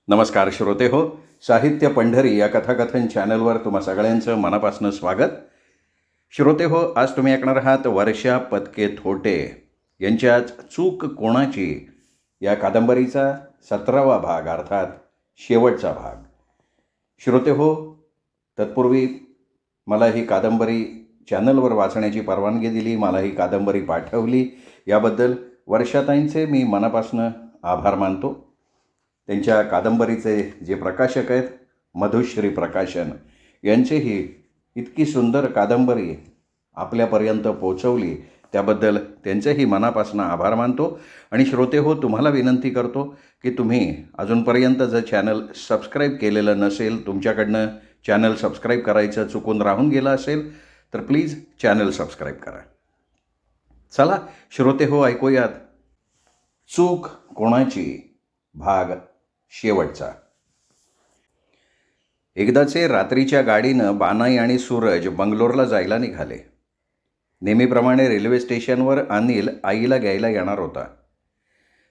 नमस्कार श्रोते हो. साहित्य पंढरी या कथाकथन चॅनलवर तुम्हा सगळ्यांचं मनापासून स्वागत. श्रोते हो, आज तुम्ही ऐकणार आहात वर्षा पत्के थोटे यांच्याच चूक कोणाची या कादंबरीचा 17वा भाग, अर्थात शेवटचा भाग. श्रोते हो, तत्पूर्वी मला ही कादंबरी चॅनलवर वाचण्याची परवानगी दिली, मला ही कादंबरी पाठवली, याबद्दल वर्षाताईंचे मी मनापासून आभार मानतो. त्यांच्या कादंबरीचे जे प्रकाशक आहेत, मधुश्री प्रकाशन, यांचेही इतकी सुंदर कादंबरी आपल्यापर्यंत पोचवली त्याबद्दल त्यांचेही मनापासून आभार मानतो. आणि श्रोते हो, तुम्हाला विनंती करतो की तुम्ही अजूनपर्यंत जर चॅनल सबस्क्राईब केलेलं नसेल, तुमच्याकडनं चॅनल सबस्क्राईब करायचं चुकून राहून गेलं असेल तर प्लीज चॅनल सबस्क्राईब करा. चला श्रोते हो, ऐकूयात चूक कोणाची भाग शेवटचा. एकदाचे रात्रीच्या गाडीनं बानाई आणि सूरज बंगलोरला जायला निघाले. नेहमीप्रमाणे रेल्वे स्टेशनवर अनिल आईला घ्यायला येणार होता.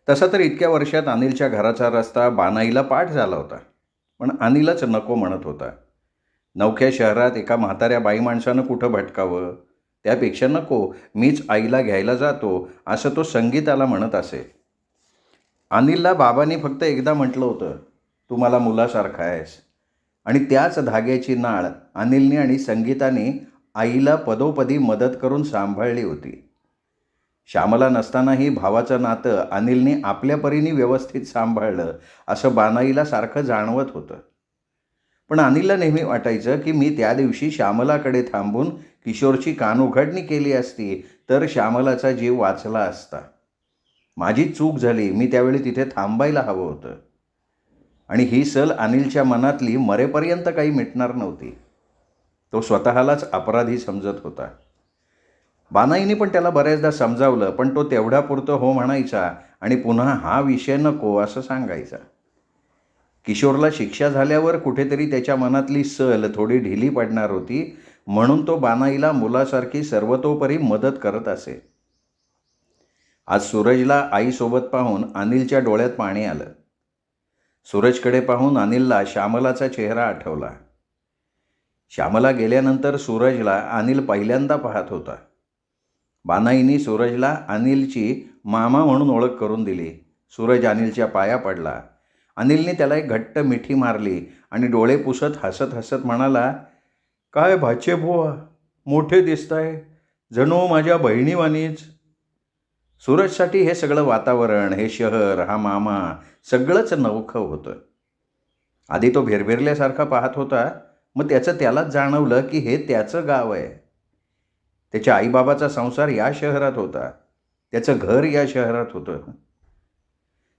तसा तर इतक्या वर्षात अनिलच्या घराचा रस्ता बानाईला पाठ झाला होता, पण अनिलच नको म्हणत होता. नवख्या शहरात एका म्हाताऱ्या बाई माणसानं कुठं भटकावं, त्यापेक्षा नको, मीच आईला घ्यायला जातो, असं तो संगीताला म्हणत असे. अनिलला बाबांनी फक्त एकदा म्हटलं होतं, तू मला मुलासारखा आहेस, आणि त्याच धाग्याची नाळ अनिलने आणि संगीताने आईला पदोपदी मदत करून सांभाळली होती. श्यामला नसतानाही भावाचं नातं अनिलने आपल्या परीने व्यवस्थित सांभाळलं असं बानाईला सारखं जाणवत होतं. पण अनिलला नेहमी वाटायचं की मी त्या दिवशी श्यामलाकडे थांबून किशोरची कानउघडणी केली असती तर श्यामलाचा जीव वाचला असता. माझी चूक झाली, मी त्यावेळी तिथे थांबायला हवं होतं. आणि ही सल अनिलच्या मनातली मरेपर्यंत काही मिटणार नव्हती. तो स्वतःलाच अपराधी समजत होता. बानाईने पण त्याला बऱ्याचदा समजावलं, पण तो तेवढ्यापुरतं हो म्हणायचा आणि पुन्हा हा विषय नको असं सांगायचा. किशोरला शिक्षा झाल्यावर कुठेतरी त्याच्या मनातली सल थोडी ढिली पडणार होती, म्हणून तो बानाईला मुलासारखी सर्वतोपरी मदत करत असे. आज सूरजला आईसोबत पाहून अनिलच्या डोळ्यात पाणी आलं. सूरजकडे पाहून अनिलला श्यामलाचा चेहरा आठवला. श्यामला गेल्यानंतर सूरजला अनिल पहिल्यांदा पाहत होता. बानाईनी सूरजला अनिलची मामा म्हणून ओळख करून दिली. सूरज अनिलच्या पाया पडला. अनिलने त्याला एक घट्ट मिठी मारली आणि डोळे पुसत हसत हसत म्हणाला, काय भाचे बुवा, मोठे दिसताय, जणू माझ्या बहिणीवानीच. सूरजसाठी हे सगळं वातावरण, हे शहर, हा मामा, सगळंच नवखं होतं. आधी तो भेरभेरल्यासारखा पाहत होता, मग त्याचं त्यालाच जाणवलं की हे त्याचं गाव आहे. त्याच्या आईबाबाचा संसार या शहरात होता, त्याचं घर या शहरात होतं.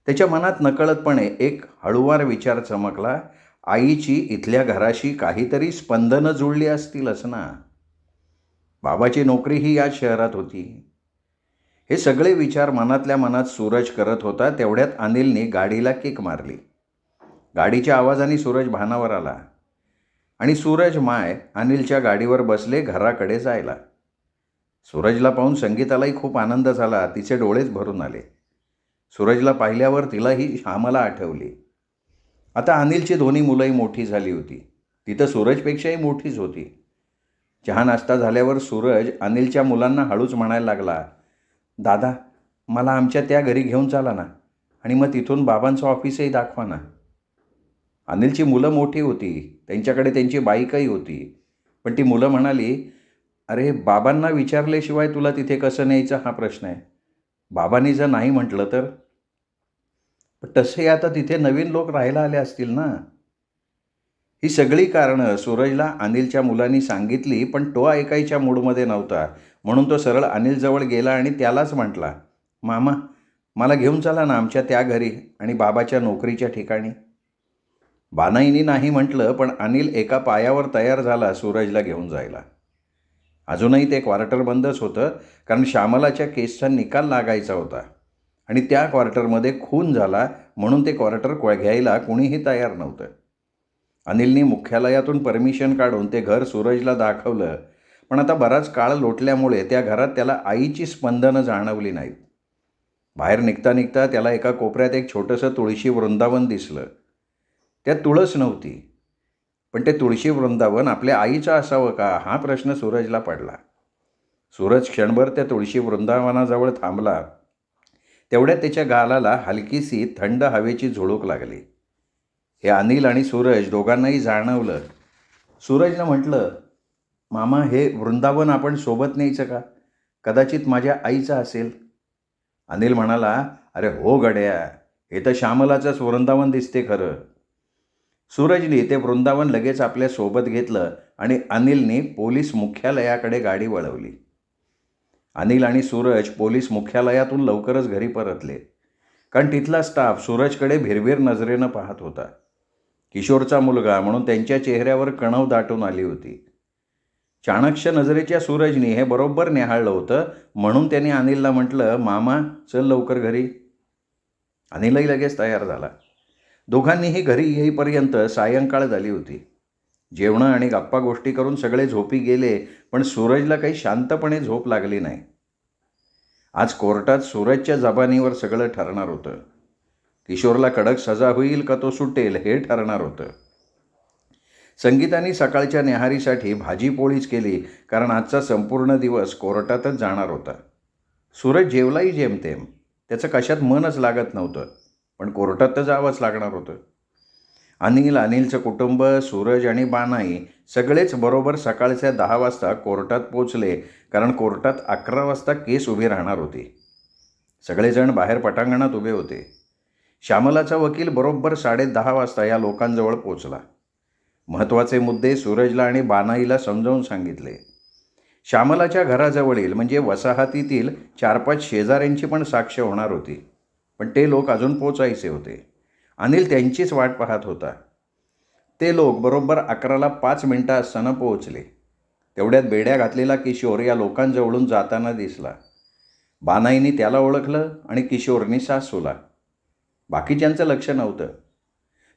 त्याच्या मनात नकळतपणे एक हळूवार विचार चमकला, आईची इथल्या घराशी काहीतरी स्पंदनं जुळली असतीलच ना. बाबाची नोकरीही या शहरात होती. हे सगळे विचार मनातल्या मनात सूरज करत होता. तेवढ्यात अनिलने गाडीला किक मारली. गाडीच्या आवाजाने सूरज भानावर आला आणि सूरज माय अनिलच्या गाडीवर बसले घराकडे जायला. सूरजला पाहून संगीतालाही खूप आनंद झाला. तिचे डोळेच भरून आले. सूरजला पाहिल्यावर तिलाही श्यामला आठवली. आता अनिलची दोन्ही मुलंही मोठी झाली होती. ती तर सूरजपेक्षाही मोठीच होती. चहा नाश्ता झाल्यावर सूरज अनिलच्या मुलांना हळूच म्हणायला लागला, दादा, मला आमच्या त्या घरी घेऊन चाला ना, आणि मग तिथून बाबांचं ऑफिसही दाखवा ना. अनिलची मुलं मोठी होती, त्यांच्याकडे त्यांची बाईकही होती. पण ती मुलं म्हणाली, अरे बाबांना विचारल्याशिवाय तुला तिथे कसं न्यायचं हा प्रश्न आहे. बाबांनी जर नाही म्हटलं तर. पण तसे आता तिथे नवीन लोक राहायला आले असतील ना. ही सगळी कारणं सूरजला अनिलच्या मुलांनी सांगितली, पण तो ऐकायच्या मूडमध्ये नव्हता. म्हणून तो सरळ अनिलजवळ गेला आणि त्यालाच म्हटला, मामा, मला घेऊन चला ना आमच्या त्या घरी आणि बाबाच्या नोकरीच्या ठिकाणी. बानाईनी नाही म्हटलं, पण अनिल एका पायावर तयार झाला सूरजला घेऊन जायला. अजूनही ते क्वार्टर बंदच होतं, कारण श्यामलाच्या केसचा निकाल लागायचा होता आणि त्या क्वार्टरमध्ये खून झाला, म्हणून ते क्वार्टर घ्यायला कुणीही तयार नव्हतं. अनिलने मुख्यालयातून परमिशन काढून ते घर सूरजला दाखवलं, पण आता बराच काळ लोटल्यामुळे त्या घरात त्याला आईची स्पंदनं जाणवली नाहीत. बाहेर निघता निघता त्याला एका कोपऱ्यात एक छोटंसं तुळशी वृंदावन दिसलं. त्यात तुळस नव्हती. पण ते तुळशी वृंदावन आपल्या आईचं असावं का, हा प्रश्न सूरजला पडला. सूरज क्षणभर त्या तुळशी वृंदावनाजवळ थांबला. तेवढ्यात त्याच्या गालाला हलकीशी थंड हवेची झुळूक लागली. हे अनिल आणि सूरज दोघांनाही जाणवलं. सूरजनं म्हटलं, मामा, हे वृंदावन आपण सोबत न्यायचं का? कदाचित माझ्या आईचं असेल. अनिल म्हणाला, अरे हो गड्या, हे तर श्यामलाचंच वृंदावन दिसते खरं. सूरजने ते वृंदावन लगेच आपल्या सोबत घेतलं आणि अनिलने पोलीस मुख्यालयाकडे गाडी वळवली. अनिल आणि सूरज पोलीस मुख्यालयातून लवकरच घरी परतले, कारण तिथला स्टाफ सूरजकडे भिरभिर नजरेनं पाहत होता. किशोरचा मुलगा म्हणून त्यांच्या चेहऱ्यावर कणव दाटून आली होती. चाणक्य नजरेच्या सूरजने हे बरोबर निहाळलं होतं, म्हणून त्याने अनिलला म्हटलं, मामा चल लवकर घरी. अनिलही लगेच तयार झाला. दोघांनीही घरी येईपर्यंत सायंकाळ झाली होती. जेवणं आणि गप्पा गोष्टी करून सगळे झोपी गेले, पण सूरजला काही शांतपणे झोप लागली नाही. आज कोर्टात सूरजच्या जबानीवर सगळं ठरणार होतं. किशोरला कडक सजा होईल का तो सुटेल हे ठरणार होतं. संगीताने सकाळच्या न्याहारीसाठी भाजी पोळीच केली, कारण आजचा संपूर्ण दिवस कोर्टातच जाणार होता. सूरज जेवलाही जेमतेम. त्याचं कशात मनच लागत नव्हतं, पण कोर्टात तर जावंच लागणार होतं. अनिलचं कुटुंब, सूरज आणि बानाई सगळेच बरोबर सकाळच्या 10 वाजता कोर्टात पोचले, कारण कोर्टात 11 वाजता केस उभी राहणार होती. सगळेजण बाहेर पटांगणात उभे होते. श्यामलाचा वकील बरोबर 10:30 वाजता या लोकांजवळ पोचला. महत्त्वाचे मुद्दे सूरजला आणि बानाईला समजावून सांगितले. श्यामलाच्या घराजवळील म्हणजे वसाहतीतील 4-5 शेजाऱ्यांची पण साक्ष होणार होती, पण ते लोक अजून पोचायचे होते. अनिल त्यांचीच वाट पाहत होता. ते लोक बरोबर 11ला 5 मिनिटं असताना पोहोचले. तेवढ्यात बेड्या घातलेला किशोर या लोकांजवळून जाताना दिसला. बानाईने त्याला ओळखलं आणि किशोरनी सासूला. बाकीच्यांचं लक्ष नव्हतं.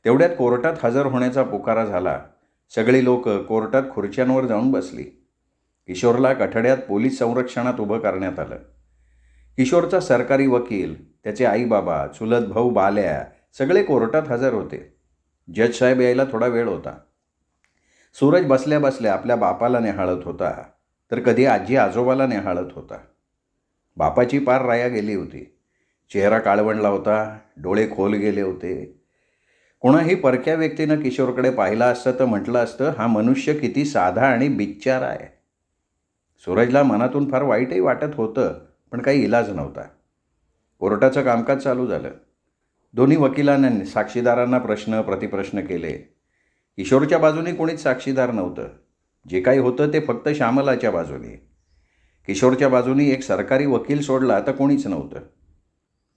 तेवढ्यात कोर्टात हजर होण्याचा पुकारा झाला. सगळी लोक कोर्टात खुर्च्यांवर जाऊन बसली. किशोरला कठड्यात पोलीस संरक्षणात उभं करण्यात आलं. किशोरचा सरकारी वकील, त्याचे आईबाबा, चुलत भाऊ बाल्या सगळे कोर्टात हजर होते. जज साहेब यायला थोडा वेळ होता. सूरज बसल्या बसल्या आपल्या बापाला निहाळत होता, तर कधी आजी आजोबाला निहाळत होता. बापाची पार राया गेली होती. चेहरा काळवंडला होता, डोळे खोल गेले होते. कोणाही परक्या व्यक्तीनं किशोरकडे पाहिलं असतं तर म्हटलं असतं, हा मनुष्य किती साधा आणि बिच्चारा आहे. सूरजला मनातून फार वाईटही वाटत होतं, पण काही इलाज नव्हता. कोर्टाचं कामकाज चालू झालं. दोन्ही वकिलांनी साक्षीदारांना प्रश्न प्रतिप्रश्न केले. किशोरच्या बाजूने कोणीच साक्षीदार नव्हतं. जे काही होतं ते फक्त श्यामलाच्या बाजूने. किशोरच्या बाजूने एक सरकारी वकील सोडला तर कोणीच नव्हतं.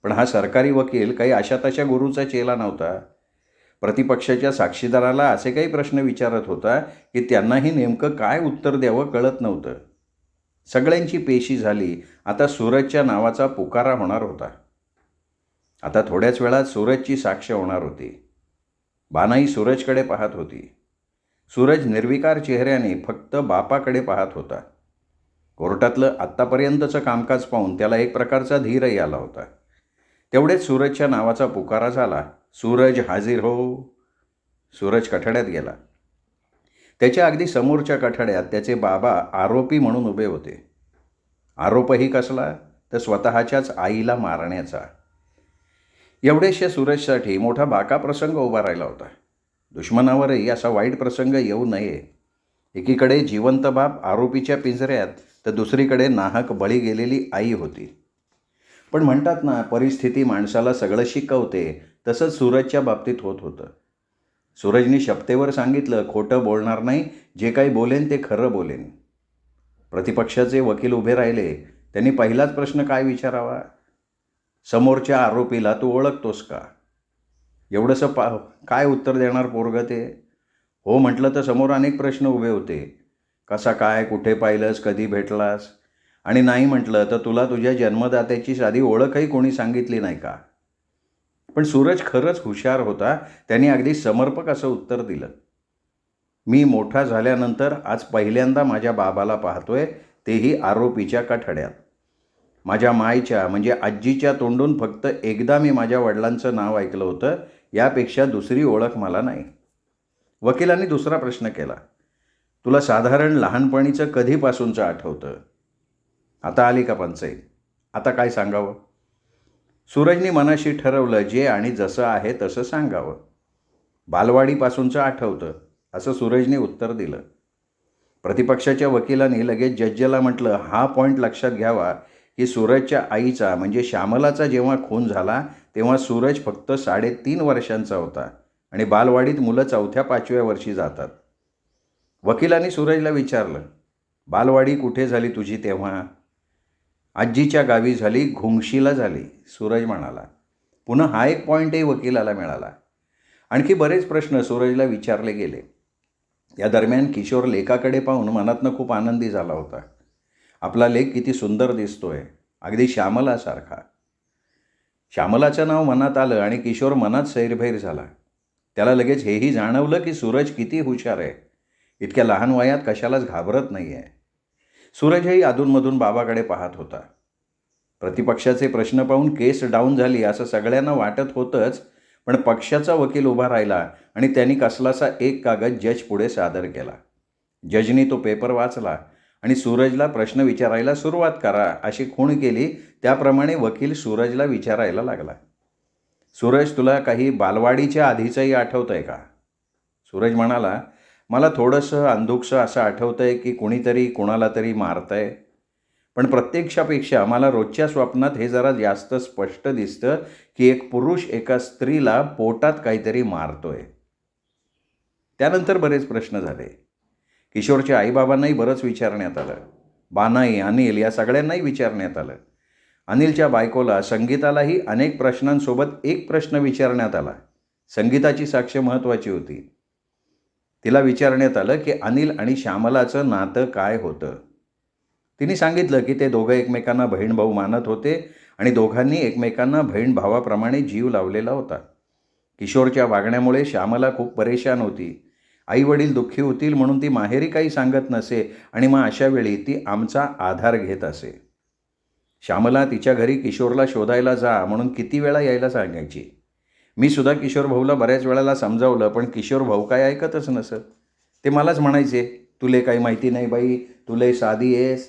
पण हा सरकारी वकील काही अशा तशा गुरूचा चेला नव्हता. प्रतिपक्षाच्या साक्षीदाराला असे काही प्रश्न विचारत होता की त्यांनाही नेमकं काय उत्तर द्यावं कळत नव्हतं. सगळ्यांची पेशी झाली. आता सूरजच्या नावाचा पुकारा होणार होता. आता थोड्याच वेळात सूरजची साक्ष होणार होती. बानाई सूरजकडे पाहत होती. सूरज निर्विकार चेहऱ्याने फक्त बापाकडे पाहत होता. कोर्टातलं आत्तापर्यंतचं कामकाज पाहून त्याला एक प्रकारचा धीरही आला होता. तेवढेच सूरजच्या नावाचा पुकारा झाला. सूरज हाजीर हो. सूरज कठड्यात गेला. त्याच्या अगदी समोरच्या कठड्यात त्याचे बाबा आरोपी म्हणून उभे होते. आरोपही कसला, तर स्वतःच्याच आईला मारण्याचा. एवढ्याशा सूरजसाठी मोठा बाका प्रसंग उभा राहिला होता. दुश्मनावरही असा वाईट प्रसंग येऊ नये. एकीकडे जिवंत बाप आरोपीच्या पिंजऱ्यात, तर दुसरीकडे नाहक बळी गेलेली आई होती. पण म्हणतात ना, परिस्थिती माणसाला सगळं शिकवते, तसंच सूरजच्या बाबतीत होत होतं. सूरजने शपथेवर सांगितलं, खोटं बोलणार नाही, जे काही बोलेन ते खरं बोलेन. प्रतिपक्षाचे वकील उभे राहिले. त्यांनी पहिलाच प्रश्न काय विचारावा, समोरच्या आरोपीला तू ओळखतोस का? एवढंसं काय उत्तर देणार पोरगं ते? हो म्हटलं तर समोर अनेक प्रश्न उभे होते. कसा काय, कुठे पाहिलंस, कधी भेटलास? आणि नाही म्हटलं तर तुला तुझ्या जन्मदात्याची साधी ओळखही कोणी सांगितली नाही का? पण सूरज खरंच हुशार होता. त्याने अगदी समर्पक असं उत्तर दिलं, मी मोठा झाल्यानंतर आज पहिल्यांदा माझ्या बाबाला पाहतोय, तेही आरोपीच्या कठड्यात. माझ्या मायच्या म्हणजे आजीच्या तोंडून फक्त एकदा मी माझ्या वडिलांचं नाव ऐकलं होतं, यापेक्षा दुसरी ओळख मला नाही. वकिलांनी दुसरा प्रश्न केला, तुला साधारण लहानपणीचं कधीपासूनचं आठवतं? आता आली का पंचाईत? आता काय सांगावं? सूरजने मनाशी ठरवलं, जे आणि जसं आहे तसं सांगावं. बालवाडीपासूनचं आठवतं, असं सूरजने उत्तर दिलं. प्रतिपक्षाच्या वकिलांनी लगेच जज्जला म्हटलं, हा पॉईंट लक्षात घ्यावा की सूरजच्या आईचा म्हणजे श्यामलाचा जेव्हा खून झाला तेव्हा सूरज फक्त 3.5 वर्षांचा होता आणि बालवाडीत मुलं 4थ्या-5व्या वर्षी जातात. वकिलांनी सूरजला विचारलं, बालवाडी कुठे झाली तुझी तेव्हा? आजीच्या गावी झाली, घुंगशीला झाली, सूरज म्हणाला. पुन्हा हा एक पॉईंटही वकिलाला मिळाला. आणखी बरेच प्रश्न सूरजला विचारले गेले. या दरम्यान किशोर लेकाकडे पाहून मनातनं खूप आनंदी झाला होता. आपला लेक किती सुंदर दिसतोय, अगदी श्यामलासारखा. श्यामलाचं नाव मनात आलं आणि किशोर मनात सैरभैर झाला. त्याला लगेच हेही जाणवलं की सूरज किती हुशार आहे, इतक्या लहान वयात कशालाच घाबरत नाही आहे. सूरजही अधूनमधून बाबाकडे पाहत होता. प्रतिपक्षाचे प्रश्न पाहून केस डाऊन झाली असं सगळ्यांना वाटत होतंच, पण पक्षाचा वकील उभा राहिला आणि त्यांनी कसलासा एक कागद जज पुढे सादर केला. जजनी तो पेपर वाचला आणि सूरजला प्रश्न विचारायला सुरुवात करा अशी खूण केली. त्याप्रमाणे वकील सूरजला विचारायला लागला, सूरज, तुला काही बालवाडीच्या आधीचंही आठवतं आहे का? सूरज म्हणाला, मला थोडंसं अंधुकसं असं आठवतं आहे की कुणीतरी कुणाला तरी मारतं आहे, पण प्रत्यक्षापेक्षा मला रोजच्या स्वप्नात हे जरा जास्त स्पष्ट दिसतं की एक पुरुष एका स्त्रीला पोटात काहीतरी मारतोय. त्यानंतर बरेच प्रश्न झाले. किशोरच्या आईबाबांनाही बरंच विचारण्यात आलं. बानाई, अनिल या सगळ्यांनाही विचारण्यात आलं. अनिलच्या बायकोला, संगीतालाही अनेक प्रश्नांसोबत एक प्रश्न विचारण्यात आला. संगीताची साक्ष महत्त्वाची होती. तिला विचारण्यात आलं की अनिल आणि श्यामलाचं नातं काय होतं. तिने सांगितलं की ते दोघं एकमेकांना बहीण भाऊ मानत होते आणि दोघांनी एकमेकांना बहीण भावाप्रमाणे जीव लावलेला होता. किशोरच्या वागण्यामुळे श्यामला खूप परेशान होती. आई वडील दुःखी होतील म्हणून ती माहेरी काही सांगत नसे आणि मग अशा वेळी ती आमचा आधार घेत असे. श्यामला तिच्या घरी किशोरला शोधायला जा म्हणून किती वेळा यायला सांगायची. मी सुद्धा किशोर भाऊला बऱ्याच वेळेला समजावलं, पण किशोर भाऊ काय ऐकतच नसत. ते मलाच म्हणायचे, तुले काही माहिती नाही बाई, तुले साधी आहेस.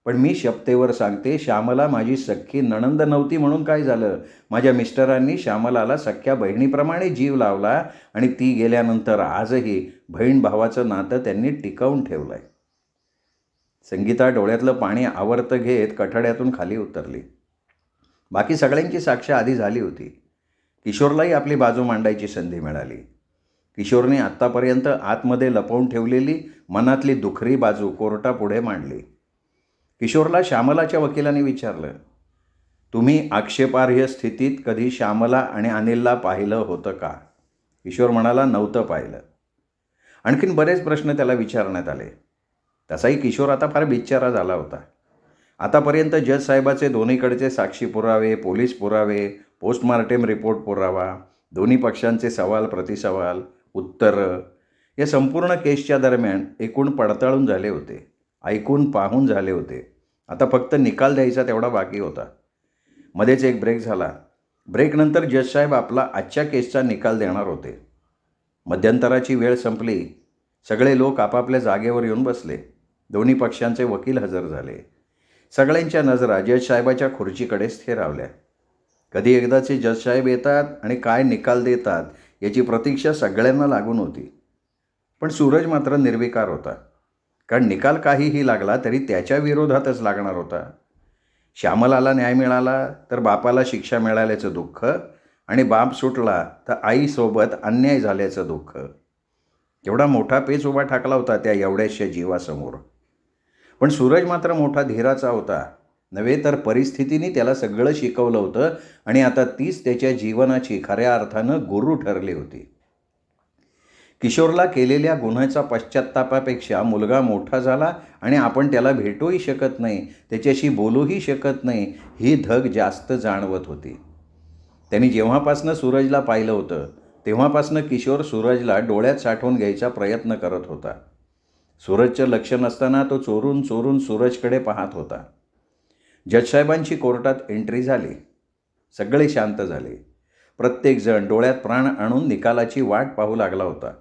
पण मी शपथेवर सांगते, श्यामला माझी सख्खी नणंद नव्हती म्हणून काय झालं, माझ्या मिस्टरांनी श्यामलाला सख्ख्या बहिणीप्रमाणे जीव लावला आणि ती गेल्यानंतर आजही बहीण भावाचं नातं त्यांनी टिकवून ठेवलं आहे. संगीता डोळ्यातलं पाणी आवर्त घेत कठड्यातून खाली उतरली. बाकी सगळ्यांची साक्ष आधी झाली होती. किशोरलाही आपली बाजू मांडायची संधी मिळाली. किशोरने आत्तापर्यंत आतमध्ये लपवून ठेवलेली मनातली दुखरी बाजू कोर्टापुढे मांडली. किशोरला श्यामलाच्या वकिलांनी विचारलं, तुम्ही आक्षेपार्ह स्थितीत कधी श्यामला आणि अनिलला पाहिलं होतं का? किशोर म्हणाला, नव्हतं पाहिलं. आणखीन बरेच प्रश्न त्याला विचारण्यात आले. तसाही किशोर आता फार बिच्चारा झाला होता. आतापर्यंत जज साहेबाचे दोन्हीकडचे साक्षी पुरावे, पोलीस पुरावे, पोस्टमार्टेम रिपोर्ट पुरावा, दोन्ही पक्षांचे सवाल प्रतिसवाल, उत्तरं या संपूर्ण केसच्या दरम्यान एकूण पडताळून झाले होते, ऐकून पाहून झाले होते. आता फक्त निकाल द्यायचा तेवढा बाकी होता. मध्येच एक ब्रेक झाला. ब्रेकनंतर जजसाहेब आपला आजच्या केसचा निकाल देणार होते. मध्यंतराची वेळ संपली. सगळे लोक आपापल्या जागेवर येऊन बसले. दोन्ही पक्षांचे वकील हजर झाले. सगळ्यांच्या नजरा जजसाहेबाच्या खुर्चीकडे स्थिरावल्या. कधी एकदाचे जजसाहेब येतात आणि काय निकाल देतात याची प्रतीक्षा सगळ्यांना लागून होती. पण सूरज मात्र निर्विकार होता, कारण निकाल काहीही लागला तरी त्याच्या विरोधातच लागणार होता. श्यामलाला न्याय मिळाला तर बापाला शिक्षा मिळाल्याचं दुःख आणि बाप सुटला तर आईसोबत अन्याय झाल्याचं दुःख. एवढा मोठा पेच उभा ठाकला होता त्या एवढ्याशा जीवासमोर. पण सूरज मात्र मोठा धीराचा होता. नव्हे तर परिस्थितीने त्याला सगळं शिकवलं होतं आणि आता तीच त्याच्या जीवनाची खऱ्या अर्थानं गुरु ठरली होती. किशोरला केलेल्या गुन्ह्याचा पश्चात्तापापेक्षा मुलगा मोठा झाला आणि आपण त्याला भेटूही शकत नाही, त्याच्याशी बोलूही शकत नाही, ही धग जास्त जाणवत होती. त्यांनी जेव्हापासनं सूरजला पाहिलं होतं तेव्हापासनं किशोर सूरजला डोळ्यात साठवून घ्यायचा प्रयत्न करत होता. सूरजचं लक्ष नसताना तो चोरून चोरून सूरजकडे पाहत होता. जजसाहेबांची कोर्टात एंट्री झाली. सगळे शांत झाले. प्रत्येकजण डोळ्यात प्राण आणून निकालाची वाट पाहू लागला होता.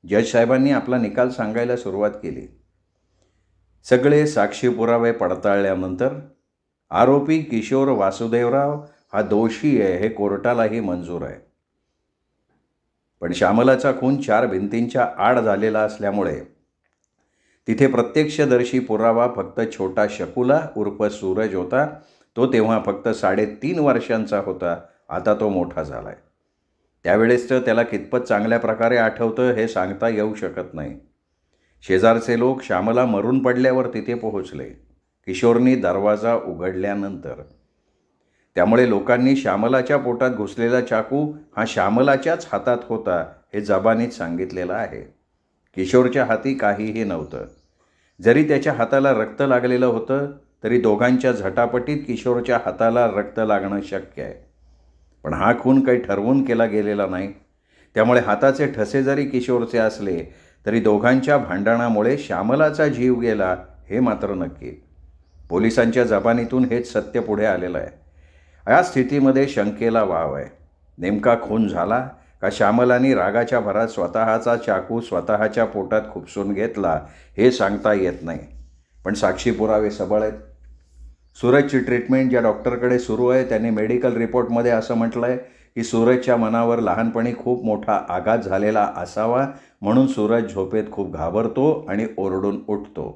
जज साहेबांनी आपला निकाल सांगायला सुरुवात केली. सगळे साक्षी पुरावे पडताळल्यानंतर आरोपी किशोर वासुदेवराव हा दोषी आहे हे कोर्टालाही मंजूर आहे. पण श्यामलाचा खून 4 भिंतींच्या आड झालेला असल्यामुळे तिथे प्रत्यक्षदर्शी पुरावा फक्त छोटा शकुला उर्फ सूरज होता. तो तेव्हा फक्त 3.5 वर्षांचा होता. आता तो मोठा झाला आहे. त्यावेळेसचं त्याला कितपत चांगल्या प्रकारे आठवतं हे सांगता येऊ शकत नाही. शेजारचे लोक श्यामला मरून पडल्यावर तिथे पोहोचले, किशोरनी दरवाजा उघडल्यानंतर. त्यामुळे लोकांनी श्यामलाच्या पोटात घुसलेला चाकू हा श्यामलाच्याच हातात होता हे जबानीत सांगितलेलं आहे. किशोरच्या हाती काहीही नव्हतं. जरी त्याच्या हाताला रक्त लागलेलं होतं तरी दोघांच्या झटापटीत किशोरच्या हाताला रक्त लागणं शक्य आहे. पण हा खून काही ठरवून केला गेलेला नाही. त्यामुळे हाताचे ठसे जरी किशोरचे असले तरी दोघांच्या भांडणामुळे श्यामलाचा जीव गेला हे मात्र नक्की. पोलिसांच्या जबानीतून हेच सत्य पुढे आलेलं आहे. या स्थितीमध्ये शंकेला वाव आहे. नेमका खून झाला का श्यामलानी रागाच्या भरात स्वतःचा चाकू स्वतःच्या पोटात खुपसून घेतला हे सांगता येत नाही. पण साक्षी पुरावे सबळ आहेत. सूरजची ट्रीटमेंट ज्या डॉक्टरकडे सुरू आहे त्यांनी मेडिकल रिपोर्टमध्ये असं म्हटलं आहे की सूरजच्या मनावर लहानपणी खूप मोठा आघात झालेला असावा, म्हणून सूरज झोपेत खूप घाबरतो आणि ओरडून उठतो.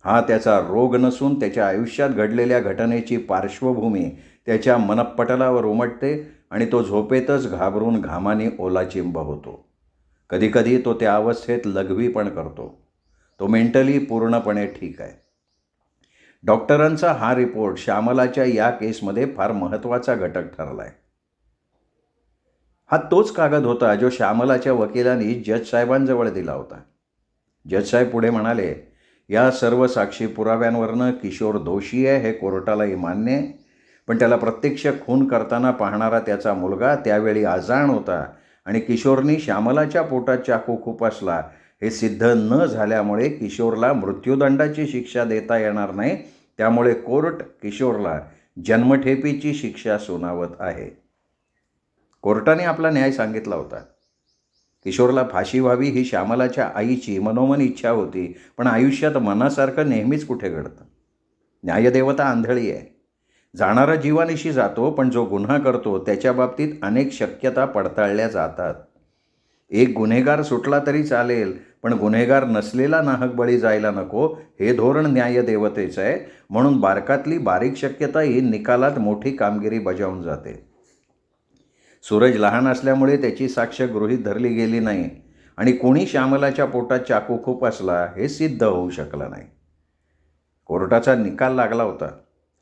हा त्याचा रोग नसून त्याच्या आयुष्यात घडलेल्या घटनेची पार्श्वभूमी त्याच्या मनपटलावर उमटते आणि तो झोपेतच घाबरून घामाने ओलाचिंब होतो. कधीकधी तो त्या अवस्थेत लघवी पण करतो. तो मेंटली पूर्णपणे ठीक आहे. डॉक्टरांचा हा रिपोर्ट श्यामलाच्या या केसमध्ये फार महत्त्वाचा घटक ठरला आहे. हा तोच कागद होता जो श्यामलाच्या वकिलांनी जज साहेबांजवळ दिला होता. जज साहेब पुढे म्हणाले, या सर्व साक्षी पुराव्यांवरनं किशोर दोषी आहे हे कोर्टालाही मान्य आहे. पण त्याला प्रत्यक्ष खून करताना पाहणारा त्याचा मुलगा त्यावेळी अजाण होता आणि किशोरनी श्यामलाच्या पोटात चाकू खुपसला हे सिद्ध न झाल्यामुळे किशोरला मृत्यूदंडाची शिक्षा देता येणार नाही. त्यामुळे कोर्ट किशोरला जन्मठेपेची शिक्षा सुनावत आहे. कोर्टाने आपला न्याय सांगितला होता. किशोरला फाशी व्हावी ही श्यामलाच्या आईची मनोमन इच्छा होती. पण आयुष्यात मनासारखं नेहमीच कुठे घडतं. न्यायदेवता आंधळी आहे. जाणारा जीवानिशी जातो, पण जो गुन्हा करतो त्याच्या बाबतीत अनेक शक्यता पडताळल्या जातात. एक गुन्हेगार सुटला तरी चालेल, पण गुन्हेगार नसलेला नाहक बळी जायला नको हे धोरण न्यायदेवतेचं आहे. म्हणून बारकातली बारीक शक्यताही निकालात मोठी कामगिरी बजावून जाते. सूरज लहान असल्यामुळे त्याची साक्ष गृहीत धरली गेली नाही आणि कोणी श्यामलाच्या पोटात चाकू खुपसला हे सिद्ध होऊ शकलं नाही. कोर्टाचा निकाल लागला होता.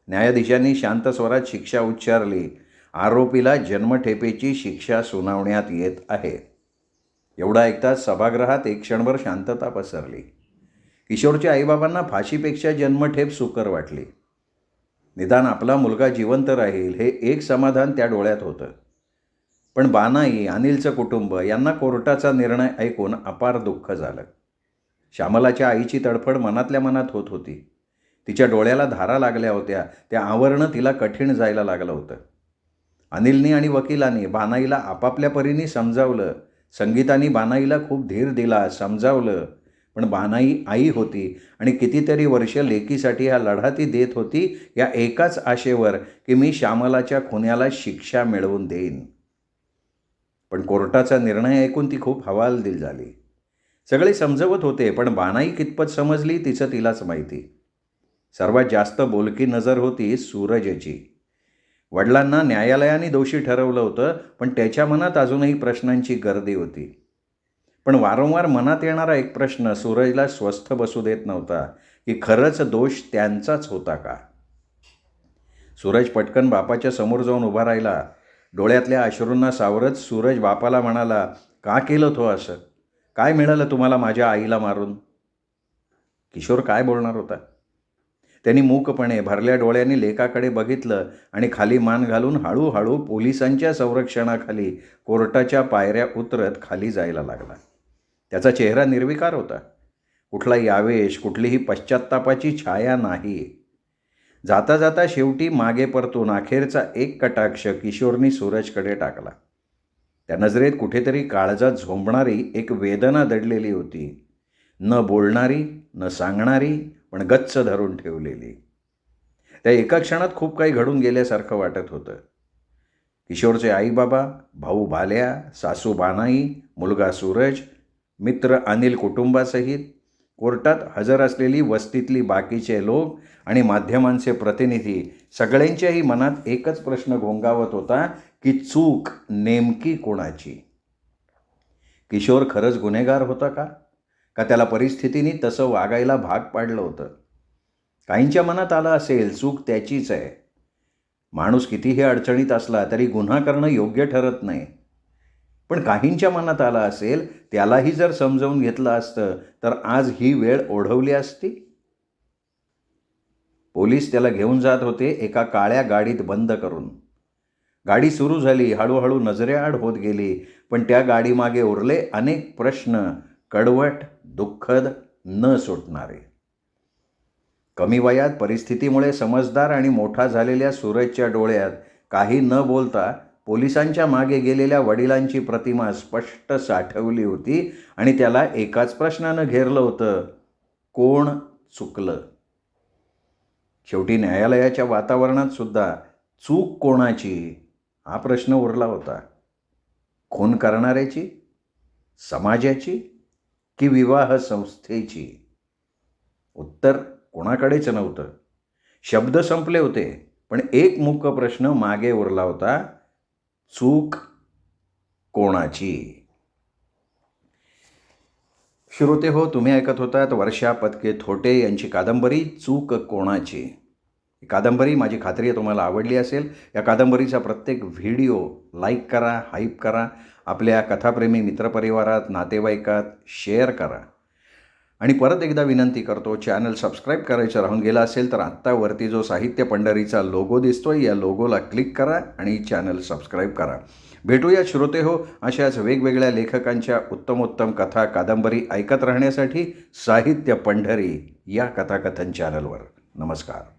न्यायाधीशांनी शांत स्वरात शिक्षा उच्चारली. आरोपीला जन्मठेपेची शिक्षा सुनावण्यात येत आहे. एवढा ऐकताच सभागृहात एक क्षणभर शांतता पसरली. किशोरच्या आईबाबांना फाशीपेक्षा जन्मठेप सुकर वाटली. निदान आपला मुलगा जिवंत राहील हे एक समाधान त्या डोळ्यात होतं. पण बानाई, अनिलचं कुटुंब यांना कोर्टाचा निर्णय ऐकून अपार दुःख झालं. श्यामलाच्या आईची तडफड मनातल्या मनात होत होती. तिच्या डोळ्याला धारा लागल्या होत्या. त्या आवरणं तिला कठीण जायला लागलं होतं. अनिलनी आणि वकिलांनी बानाईला आपापल्या परीने समजावलं. संगीतानी बानाईला खूप धीर दिला, समजावलं. पण बानाई आई होती आणि कितीतरी वर्ष लेकीसाठी हा लढा ती देत होती या एकाच आशेवर की मी श्यामलाच्या खुन्याला शिक्षा मिळवून देईन. पण कोर्टाचा निर्णय ऐकून ती खूप हवालदिल झाली. सगळे समजवत होते, पण बानाई कितपत समजली तिचं तिलाच माहिती. सर्वात जास्त बोलकी नजर होती सूरजची. वडिलांना न्यायालयाने दोषी ठरवलं होतं, पण त्याच्या मनात अजूनही प्रश्नांची गर्दी होती. पण वारंवार मनात येणारा एक प्रश्न सूरजला स्वस्थ बसू देत नव्हता की खरंच दोष त्यांचाच होता का. सूरज पटकन बापाच्या समोर जाऊन उभा राहिला. डोळ्यातल्या अश्रूंना सावरत सूरज बापाला म्हणाला, का केलं तो असं? काय मिळालं तुम्हाला माझ्या आईला मारून? किशोर काय बोलणार होता? त्यांनी मूकपणे भरल्या डोळ्यांनी लेकाकडे बघितलं आणि खाली मान घालून हळूहळू पोलिसांच्या संरक्षणाखाली कोर्टाच्या पायऱ्या उतरत खाली जायला लागला. त्याचा चेहरा निर्विकार होता. कुठलाही आवेश, कुठलीही पश्चात्तापाची छाया नाही. जाता जाता शेवटी मागे परतून अखेरचा एक कटाक्ष किशोरनी सूरजकडे टाकला. त्या नजरेत कुठेतरी काळजात झोंबणारी एक वेदना दडलेली होती. न बोलणारी, न सांगणारी, पण गच्च धरून ठेवलेली. त्या एका क्षणात खूप काही घडून गेल्यासारखं वाटत होतं. किशोरचे आईबाबा, भाऊ बाल्या, सासू बानाई, मुलगा सूरज, मित्र अनिल कुटुंबासहित, कोर्टात हजर असलेली वस्तीतली बाकीचे लोक आणि माध्यमांचे प्रतिनिधी सगळ्यांच्याही मनात एकच प्रश्न घोंगावत होता की चूक नेमकी कोणाची? किशोर खरंच गुन्हेगार होता का? का त्याला परिस्थितीने तसं वागायला भाग पाडलं होतं? काहींच्या मनात आलं असेल चूक त्याचीच आहे. माणूस कितीही अडचणीत असला तरी गुन्हा करणं योग्य ठरत नाही. पण काहींच्या मनात आलं असेल त्यालाही जर समजावून घेतलं असतं तर आज ही वेळ ओढवली असती. पोलीस त्याला घेऊन जात होते एका काळ्या गाडीत बंद करून. गाडी सुरू झाली, हळूहळू नजरेआड होत गेली, पण त्या गाडीमागे उरले अनेक प्रश्न, कडवट, दुःखद, न सुटणारे. कमी वयात परिस्थितीमुळे समजदार आणि मोठा झालेल्या सूरजच्या डोळ्यात काही न बोलता पोलिसांच्या मागे गेलेल्या वडिलांची प्रतिमा स्पष्ट साठवली होती आणि त्याला एकाच प्रश्नानं घेरलं होतं, कोण चुकलं? शेवटी न्यायालयाच्या वातावरणात सुद्धा चूक कोणाची हा प्रश्न उरला होता. खून करणाऱ्याची, समाजाची की विवाह संस्थेची? उत्तर कोणाकडेच नव्हतं. शब्द संपले होते, पण एक मुख्य प्रश्न मागे उरला होता, चूक कोणाची? श्रोते हो, तुम्ही ऐकत होतात वर्षा पत्के थोटे यांची कादंबरी चूक कोणाची. ही कादंबरी माझी खात्री आहे तुम्हाला आवडली असेल. या कादंबरीचा प्रत्येक व्हिडिओ लाईक करा, हाईप करा, आपल्या कथाप्रेमी मित्रपरिवारात, नातेवाईकात शेअर करा. आणि परत एकदा विनंती करतो, चॅनल सबस्क्राईब करायचं राहून गेलं असेल तर आत्ता वरती जो साहित्य पंढरीचा लोगो दिसतोय या लोगोला क्लिक करा आणि चॅनल सबस्क्राईब करा. भेटूया श्रोते हो अशाच वेगवेगळ्या लेखकांच्या उत्तमोत्तम कथा कादंबरी ऐकत राहण्यासाठी साहित्य पंढरी या कथाकथन चॅनलवर. नमस्कार.